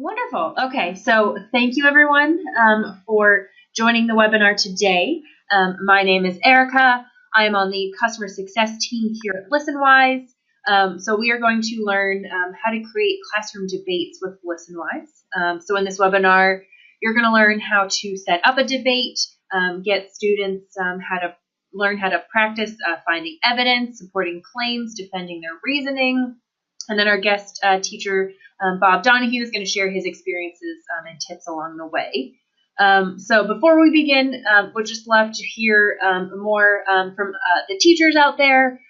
Wonderful. Okay, so thank you everyone for joining the webinar today. My name is Erica. I am on the customer success team here at Listenwise. So we are going to learn how to create classroom debates with Listenwise. So in this webinar, you're going to learn how to set up a debate, get students learn how to practice finding evidence, supporting claims, defending their reasoning, and then our guest teacher, Bob Donahue, is going to share his experiences and tips along the way. So before we begin, we'd just love to hear more from the teachers out there.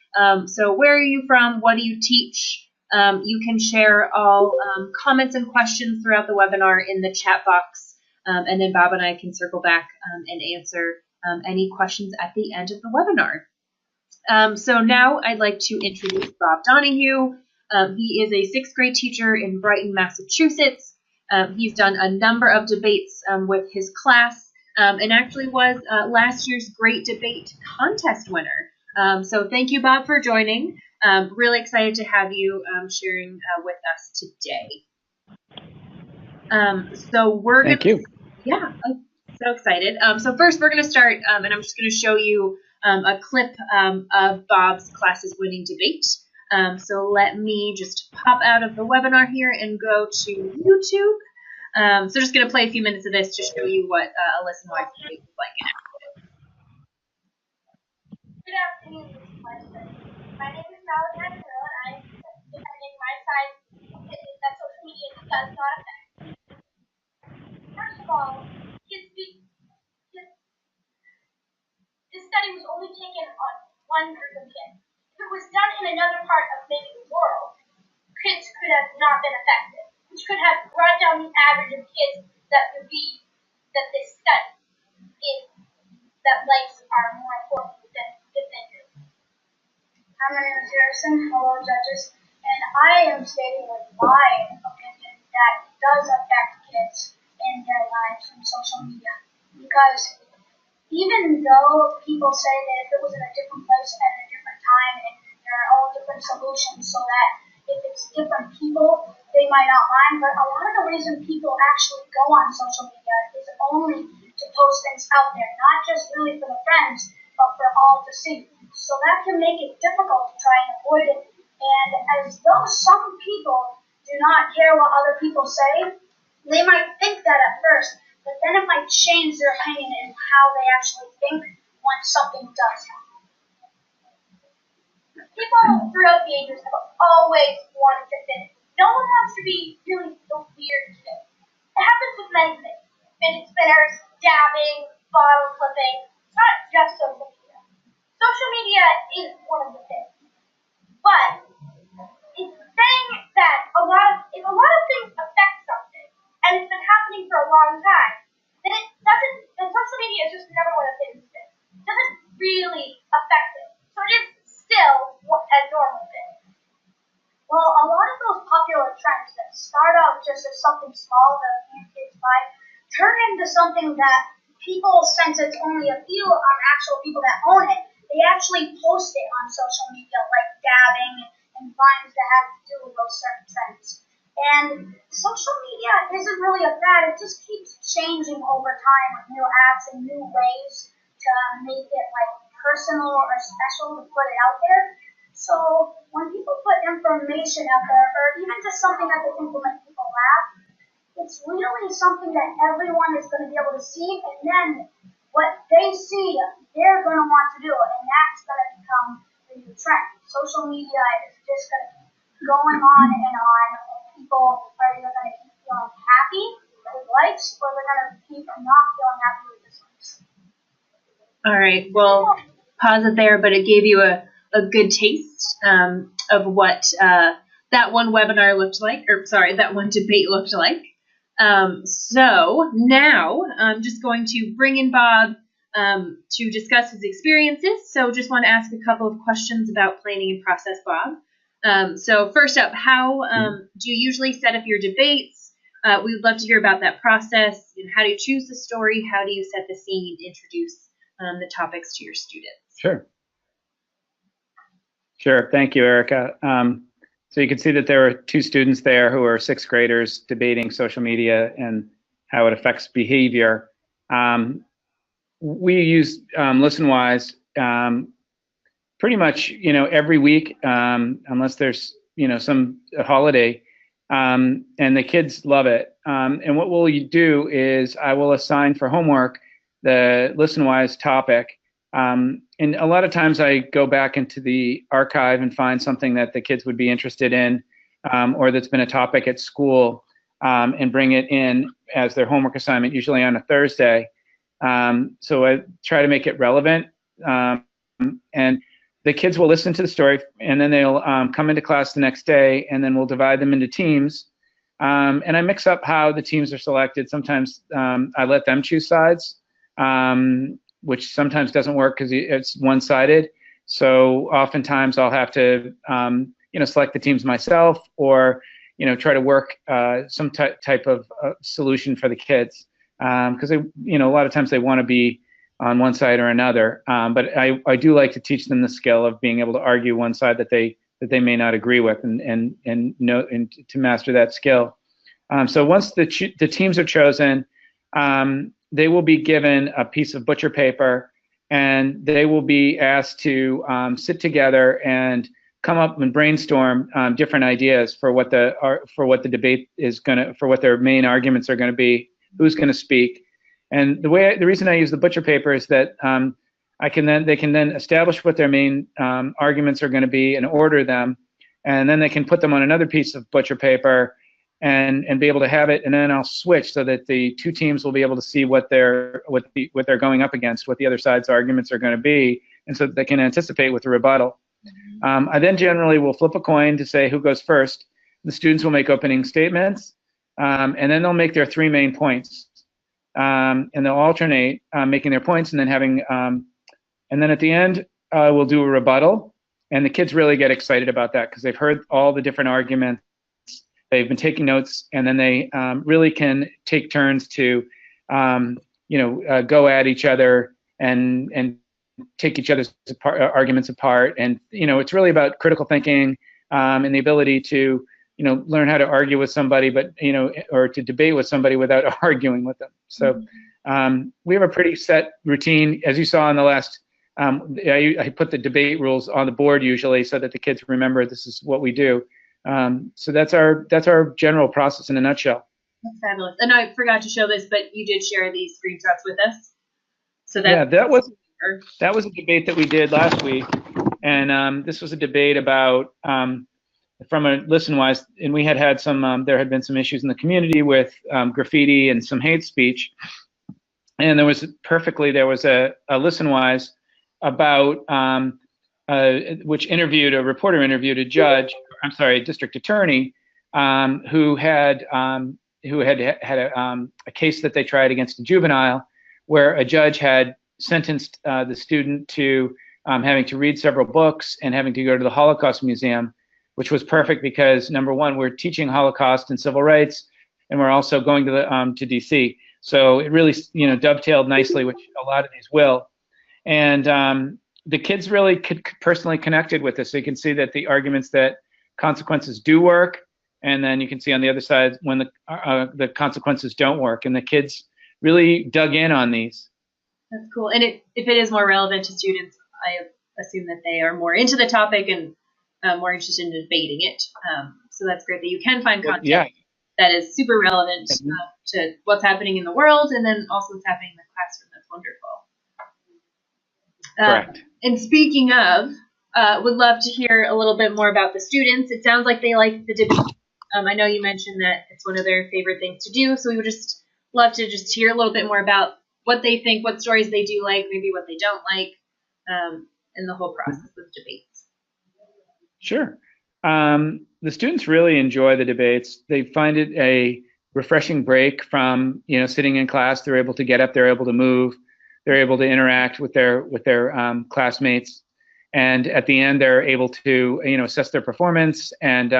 So where are you from? What do you teach? You can share all comments and questions throughout the webinar in the chat box, and then Bob and I can circle back and answer any questions at the end of the webinar. So now I'd like to introduce Bob Donahue. He is a sixth grade teacher in Brighton, Massachusetts. He's done a number of debates with his class and actually was last year's Great Debate Contest winner. So thank you, Bob, for joining. Really excited to have you sharing with us today. Thank you. Yeah, I'm so excited. So first we're going to start, and I'm just going to show you a clip of Bob's class's winning debate. So let me just pop out of the webinar here and go to YouTube. So just going to play a few minutes of this to show you what a Listenwise debate is like. Good afternoon, Listenwise. My name is Malachi Pearl, and I'm defending my side that social media does not affect. First of all, this study was only taken on one group of kids. If it was done in another part of maybe the world, kids could have not been affected, which could have brought down the average of kids that they study if that likes are more important than defenders. Hi, my name is Harrison. Hello, judges. And I am stating with my opinion that it does affect kids in their lives from social media. Because even though people say that if it was in a different place at a different time and there are all different solutions so that if it's different people, they might not mind, but a lot of the reason people actually go on social media is only to post things out there, not just really for the friends, but for all to see. So that can make it difficult to try and avoid it. And as though some people do not care what other people say, they might think that at first, but then it might change their opinion and how they actually think when something does happen. People throughout the ages have always wanted to fit in. No one wants to be really the weird kid. It happens with many things. Fidget spinners, dabbing, bottle flipping. It's not just social media. Social media is one of the things. But it's saying that if a lot of things affect something, and it's been happening for a long time, then social media is just another one of things. It doesn't really affect it. So it is still a normal thing. Well, a lot of those popular trends that start out just as something small that a few kids buy turn into something that people, since it's only a few actual people that own it, they actually post it on social media, like dabbing and vines that have to do with those certain trends. And social media isn't really a fad, it just keeps changing over time with new apps and new ways to make it like personal or special to put it out there. So when people put information out there, or even just something that they think will make people laugh, it's really something that everyone is going to be able to see, and then what they see, they're going to want to do it, and that's going to become the new trend. Social media is just going to keep going on, and people are either going to keep feeling happy with likes, or they're going to keep not feeling happy with dislikes. All right, well, pause it there, but it gave you a good taste of what that one webinar looked like, that one debate looked like. So now I'm just going to bring in Bob to discuss his experiences. So just want to ask a couple of questions about planning and process, Bob. So first up, how do you usually set up your debates? We would love to hear about that process. How do you choose the story? How do you set the scene, introduce the topics to your students? Sure. Thank you, Erica. So you can see that there are two students there who are sixth graders debating social media and how it affects behavior. We use Listenwise pretty much, every week, unless there's, some holiday, and the kids love it. And what we'll do is I will assign for homework the Listenwise topic. And a lot of times I go back into the archive and find something that the kids would be interested in, or that's been a topic at school, and bring it in as their homework assignment, usually on a Thursday. So I try to make it relevant. And the kids will listen to the story, and then they'll come into class the next day, and then we'll divide them into teams. And I mix up how the teams are selected. Sometimes I let them choose sides, which sometimes doesn't work because it's one-sided. So oftentimes I'll have to, select the teams myself, or, try to work some type of solution for the kids, because a lot of times they want to be on one side or another. But I do like to teach them the skill of being able to argue one side that they may not agree with, and to master that skill. So once the teams are chosen, they will be given a piece of butcher paper, and they will be asked to sit together and come up and brainstorm different ideas for what the debate is for what their main arguments are going to be, who's going to speak. And the reason I use the butcher paper is that they can then establish what their main arguments are going to be and order them, and then they can put them on another piece of butcher paper and be able to have it, and then I'll switch so that the two teams will be able to see what they're going up against, what the other side's arguments are going to be, and so that they can anticipate with the rebuttal. I then generally will flip a coin to say who goes first. The students will make opening statements, and then they'll make their three main points. And they'll alternate making their points, and then and then at the end we'll do a rebuttal, and the kids really get excited about that because they've heard all the different arguments, they've been taking notes, and then they really can take turns to go at each other and take each other's arguments apart, and it's really about critical thinking and the ability to learn how to argue with somebody, but or to debate with somebody without arguing with them. So we have a pretty set routine, as you saw in the last. I put the debate rules on the board usually so that the kids remember this is what we do. So that's our general process in a nutshell. That's fabulous. And I forgot to show this, but you did share these screenshots with us. So that was a debate that we did last week, and this was a debate about. From a Listenwise, and we had some, there had been some issues in the community with graffiti and some hate speech, and there was a Listenwise about which a reporter interviewed a district attorney who had a case that they tried against a juvenile, where a judge had sentenced the student to having to read several books and having to go to the Holocaust Museum, which was perfect because, number one, we're teaching Holocaust and civil rights, and we're also going to DC. So it really dovetailed nicely, which a lot of these will. And the kids really personally connected with this. So you can see that the arguments that consequences do work, and then you can see on the other side when the consequences don't work. And the kids really dug in on these. That's cool. And if it is more relevant to students, I assume that they are more into the topic and more interested in debating it. So that's great that you can find content that is super relevant to what's happening in the world, and then also what's happening in the classroom. That's wonderful. Correct. And speaking of, would love to hear a little bit more about the students. It sounds like they like the debate. I know you mentioned that it's one of their favorite things to do, so we would just love to just hear a little bit more about what they think, what stories they do like, maybe what they don't like, and the whole process of debates. Sure. The students really enjoy the debates. They find it a refreshing break from sitting in class. They're able to get up. They're able to move. They're able to interact with their classmates, and at the end, they're able to assess their performance, and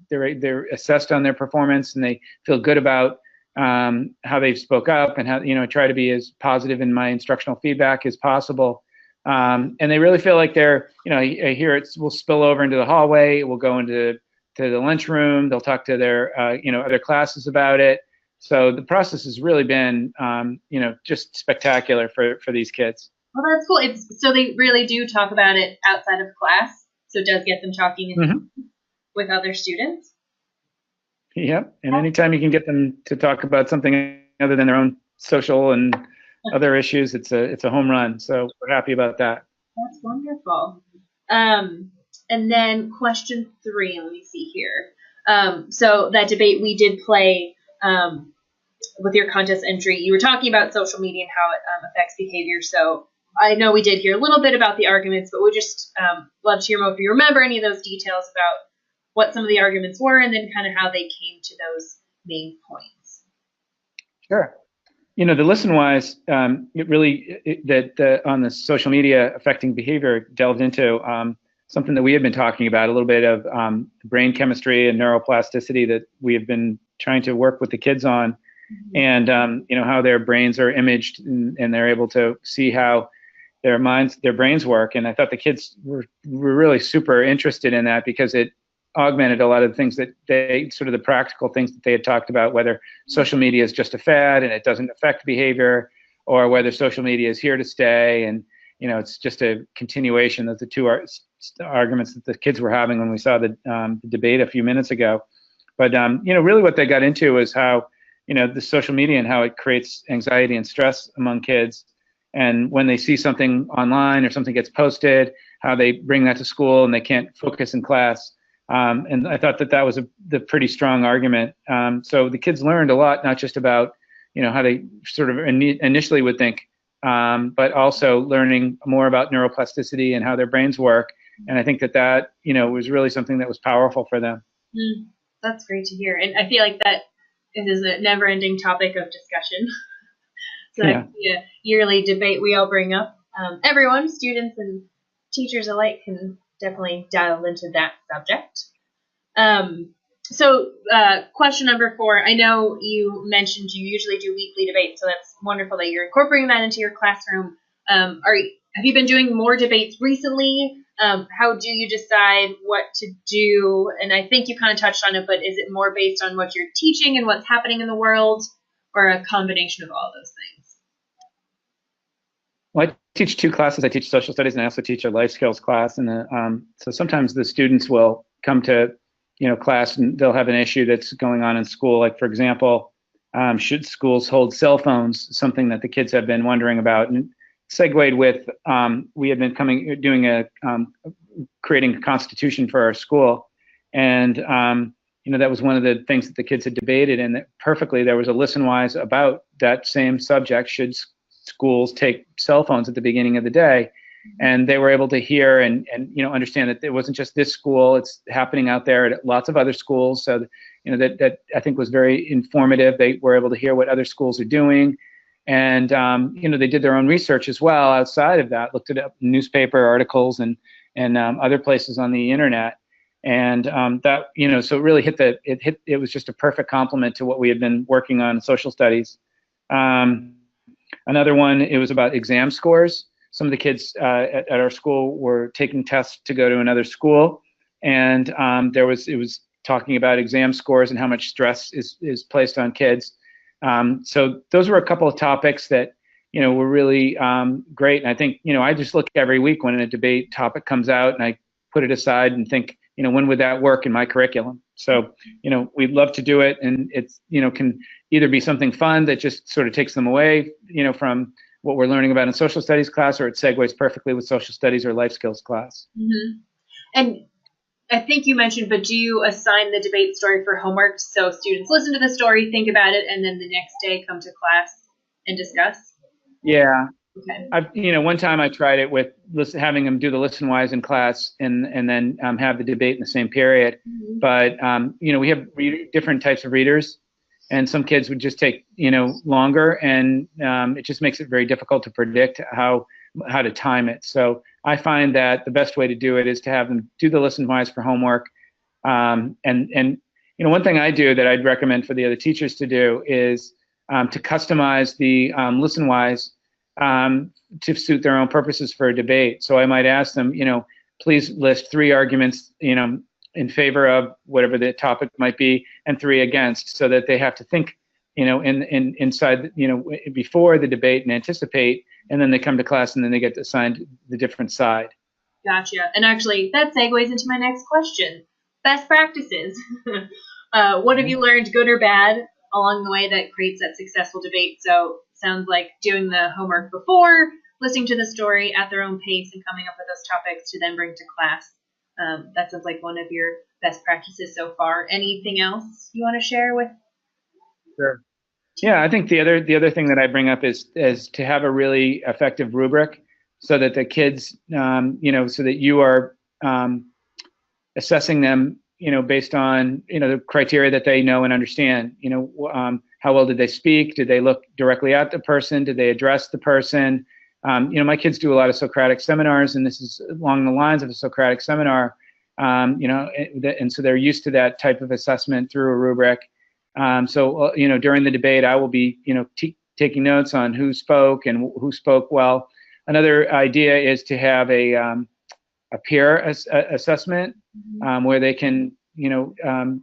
they're assessed on their performance, and they feel good about how they've spoke up, and how try to be as positive in my instructional feedback as possible. And they really feel like they're, I hear it will spill over into the hallway, it will go into the lunchroom, they'll talk to their, other classes about it. So the process has really been, just spectacular for these kids. Well, that's cool. So they really do talk about it outside of class. So it does get them talking with other students. Yep. And anytime you can get them to talk about something other than their own social and other issues, it's a home run. So we're happy about that. That's wonderful. And then question 3, let me see here. So that debate we did play with your contest entry, you were talking about social media and how it affects behavior. So I know we did hear a little bit about the arguments, but we just love to hear more if you remember any of those details about what some of the arguments were and then kind of how they came to those main points. Sure. The Listenwise, it really on the social media affecting behavior delved into something that we have been talking about, a little bit of brain chemistry and neuroplasticity that we have been trying to work with the kids on, and how their brains are imaged and they're able to see how their brains work. And I thought the kids were really super interested in that because it augmented a lot of the things that the practical things that they had talked about, whether social media is just a fad and it doesn't affect behavior, or whether social media is here to stay and it's just a continuation of the two arguments that the kids were having when we saw the debate a few minutes ago. But really what they got into was how the social media and how it creates anxiety and stress among kids, and when they see something online or something gets posted, how they bring that to school and they can't focus in class. And I thought that was the pretty strong argument. So the kids learned a lot, not just about, how they sort of initially would think, but also learning more about neuroplasticity and how their brains work. And I think that was really something that was powerful for them. That's great to hear. And I feel like that is a never-ending topic of discussion. So yeah. A yearly debate we all bring up. Everyone, students and teachers alike, can definitely dive into that subject. So question number 4, I know you mentioned you usually do weekly debates, so that's wonderful that you're incorporating that into your classroom. Have you been doing more debates recently? How do you decide what to do? And I think you kind of touched on it, but is it more based on what you're teaching and what's happening in the world, or a combination of all those things? Well, I teach 2 classes. I teach social studies and I also teach a life skills class. And so sometimes the students will come to, class and they'll have an issue that's going on in school. Like, for example, should schools hold cell phones? Something that the kids have been wondering about. And segued with, we had been creating a constitution for our school. And, that was one of the things that the kids had debated, and that perfectly there was a Listenwise about that same subject. Should schools take cell phones at the beginning of the day? And they were able to hear and understand that it wasn't just this school, it's happening out there at lots of other schools. So, that I think was very informative. They were able to hear what other schools are doing. And, they did their own research as well outside of that, looked at newspaper articles and other places on the internet. And that, so it really it was just a perfect complement to what we had been working on in social studies. Another one, it was about exam scores. Some of the kids at our school were taking tests to go to another school, and it was talking about exam scores and how much stress is placed on kids. So those were a couple of topics that were really great. And I think I just look every week when a debate topic comes out, and I put it aside and think, when would that work in my curriculum? So we'd love to do it, and it's can either be something fun that just sort of takes them away from what we're learning about in social studies class, or it segues perfectly with social studies or life skills class. Mm-hmm. And I think you mentioned, but do you assign the debate story for homework so students listen to the story, think about it, and then the next day come to class and discuss? Yeah. Okay. One time I tried it with having them do the Listenwise in class and then have the debate in the same period. Mm-hmm. But we have different types of readers. And some kids would just take, longer, and it just makes it very difficult to predict how to time it. So I find that the best way to do it is to have them do the Listenwise for homework. And one thing I do that I'd recommend for the other teachers to do is to customize the Listenwise to suit their own purposes for a debate. So I might ask them, please list 3 arguments, in favor of whatever the topic might be, and 3 against, so that they have to think, inside, before the debate and anticipate, and then they come to class and then they get assigned the different side. Gotcha. And actually, that segues into my next question. Best practices. What have you learned, good or bad, along the way that creates that successful debate? So sounds like doing the homework before, listening to the story at their own pace, and coming up with those topics to then bring to class. That sounds like one of your best practices so far. Anything else you want to share with? Sure. Yeah, I think the other thing that I bring up is to have a really effective rubric, so that the kids, so that you are assessing them, based on, the criteria that they know and understand. How well did they speak? Did they look directly at the person? Did they address the person? My kids do a lot of Socratic seminars, and this is along the lines of a Socratic seminar. And so they're used to that type of assessment through a rubric. So during the debate, I will be, taking notes on who spoke and who spoke well. Another idea is to have a peer assessment, where they can,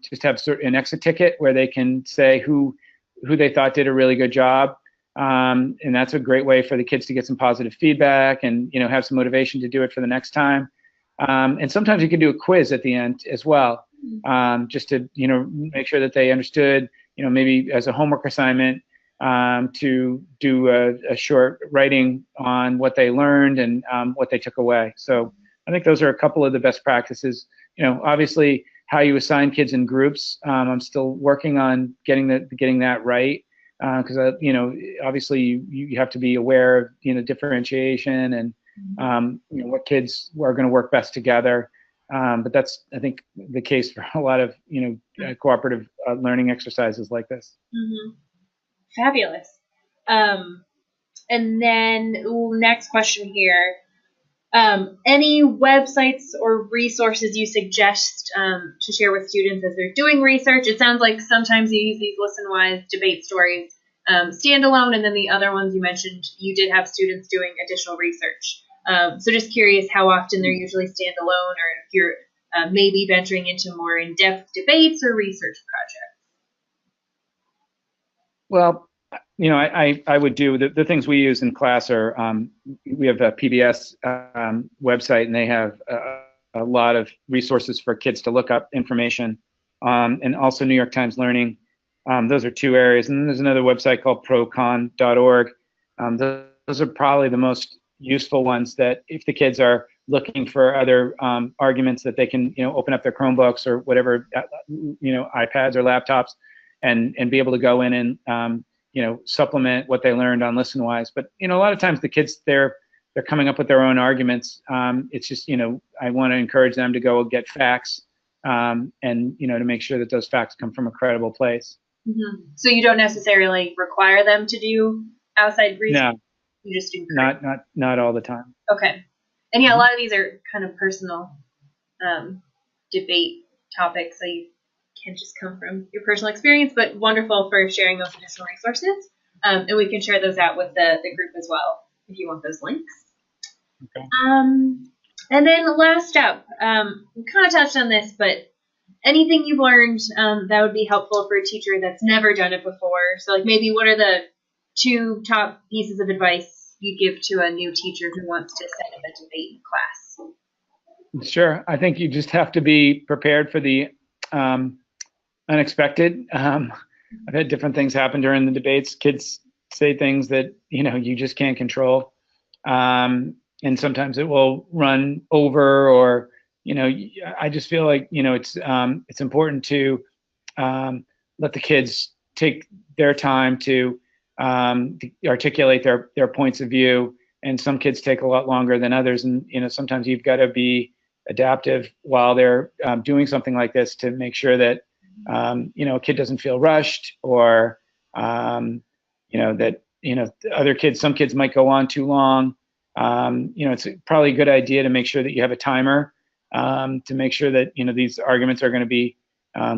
just have an exit ticket where they can say who they thought did a really good job. And that's a great way for the kids to get some positive feedback and, have some motivation to do it for the next time. And sometimes you can do a quiz at the end as well, just to, make sure that they understood, maybe as a homework assignment, to do a short writing on what they learned and what they took away. So I think those are a couple of the best practices. Obviously how you assign kids in groups. I'm still working on getting that right. Because obviously you have to be aware of differentiation and what kids are going to work best together. But that's, I think, the case for a lot of cooperative learning exercises like this. Mm-hmm. Fabulous. And then next question here. Any websites or resources you suggest to share with students as they're doing research? It sounds like sometimes you use these Listenwise debate stories standalone, and then the other ones you mentioned, you did have students doing additional research. So just curious how often they're usually standalone, or if you're maybe venturing into more in-depth debates or research projects. Well, I would do the things we use in class are, we have a PBS website, and they have a lot of resources for kids to look up information, and also New York Times Learning. Those are 2 areas. And then there's another website called procon.org. Those are probably the most useful ones, that if the kids are looking for other arguments, that they can open up their Chromebooks or whatever, iPads or laptops, and be able to go in and supplement what they learned on Listenwise. But a lot of times the kids, they're coming up with their own arguments. It's just I want to encourage them to go get facts, and to make sure that those facts come from a credible place. Mm-hmm. So you don't necessarily require them to do outside research? No, you just encourage. Not all the time. Okay. And yeah, a lot of these are kind of personal debate topics, so you can't just come from your personal experience, but wonderful for sharing those additional resources. And we can share those out with the group as well if you want those links. Okay. And then last up, we kind of touched on this, but anything you've learned that would be helpful for a teacher that's never done it before. So like maybe what are the 2 top pieces of advice you'd give to a new teacher who wants to set up a debate in class? Sure. I think you just have to be prepared for the unexpected. I've had different things happen during the debates. Kids say things that you just can't control, and sometimes it will run over, or I just feel like it's important to let the kids take their time to articulate their points of view. And some kids take a lot longer than others, and sometimes you've got to be adaptive while they're doing something like this, to make sure that a kid doesn't feel rushed, or that other kids, some kids might go on too long. It's probably a good idea to make sure that you have a timer, to make sure that these arguments are going to be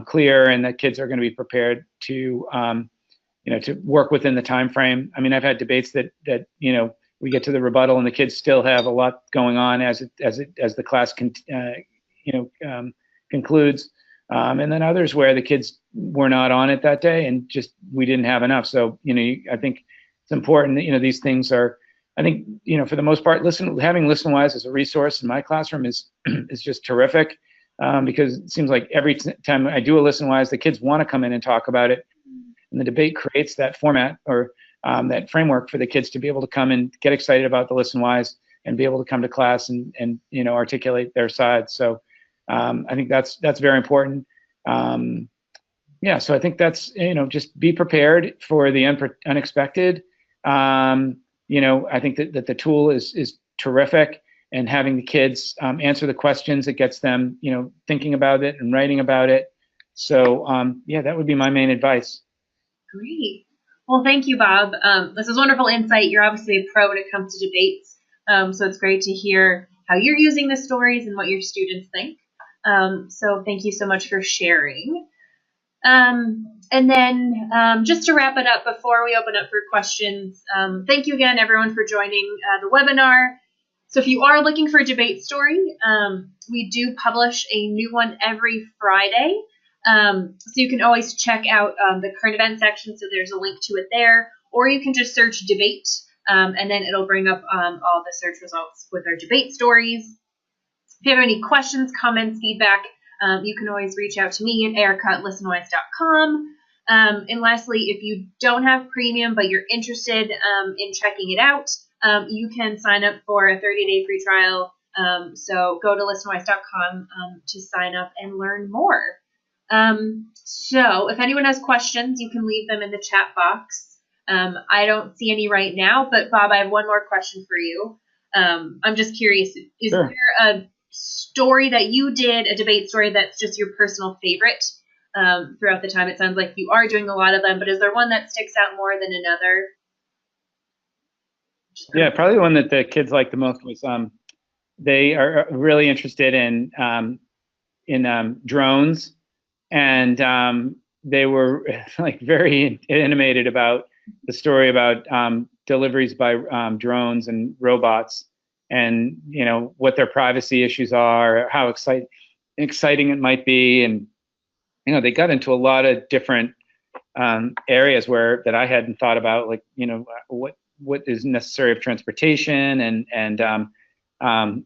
clear, and that kids are going to be prepared to to work within the time frame. I mean, I've had debates that we get to the rebuttal and the kids still have a lot going on as the class concludes. And then others where the kids were not on it that day and just we didn't have enough. So I think it's important that these things are. I think for the most part, having Listenwise as a resource in my classroom is just terrific, because it seems like every time I do a Listenwise, the kids want to come in and talk about it, and the debate creates that format or that framework for the kids to be able to come and get excited about the Listenwise and be able to come to class and articulate their side. So I think that's very important. So I think that's just be prepared for the unexpected. I think that the tool is terrific, and having the kids answer the questions, it gets them thinking about it and writing about it. So that would be my main advice. Great. Well, thank you, Bob. This is wonderful insight. You're obviously a pro when it comes to debates, so it's great to hear how you're using the stories and what your students think. So thank you so much for sharing. And then just to wrap it up before we open up for questions, thank you again, everyone, for joining the webinar. So if you are looking for a debate story, we do publish a new one every Friday. So you can always check out the current event section, so there's a link to it there, or you can just search debate, and then it'll bring up all the search results with our debate stories. If you have any questions, comments, feedback, you can always reach out to me at erica@listenwise.com. And lastly, if you don't have premium but you're interested in checking it out, you can sign up for a 30-day free trial. So go to listenwise.com to sign up and learn more. So if anyone has questions, you can leave them in the chat box. I don't see any right now, but Bob, I have one more question for you. I'm just curious, is Sure. there a story that you did, a debate story that's just your personal favorite throughout the time? It sounds like you are doing a lot of them, but is there one that sticks out more than another? Yeah, probably the one that the kids like the most was they are really interested in drones, and they were like very animated about the story about deliveries by drones and robots, and what their privacy issues are, how exciting it might be, and they got into a lot of different areas that I hadn't thought about, like what is necessary of transportation, and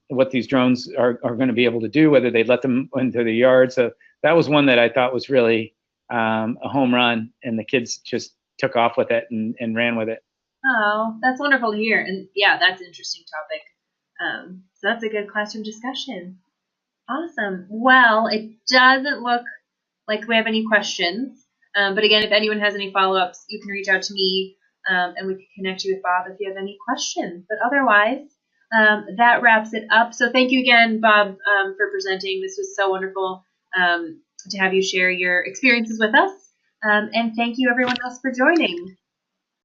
what these drones are going to be able to do, whether they let them into the yard. So that was one that I thought was really a home run, and the kids just took off with it and ran with it. Oh, that's wonderful to hear. And yeah, that's an interesting topic. So that's a good classroom discussion. Awesome. Well, it doesn't look like we have any questions. But again, if anyone has any follow-ups, you can reach out to me, and we can connect you with Bob if you have any questions. But otherwise, that wraps it up. So thank you again, Bob, for presenting. This was so wonderful to have you share your experiences with us. And thank you, everyone else, for joining.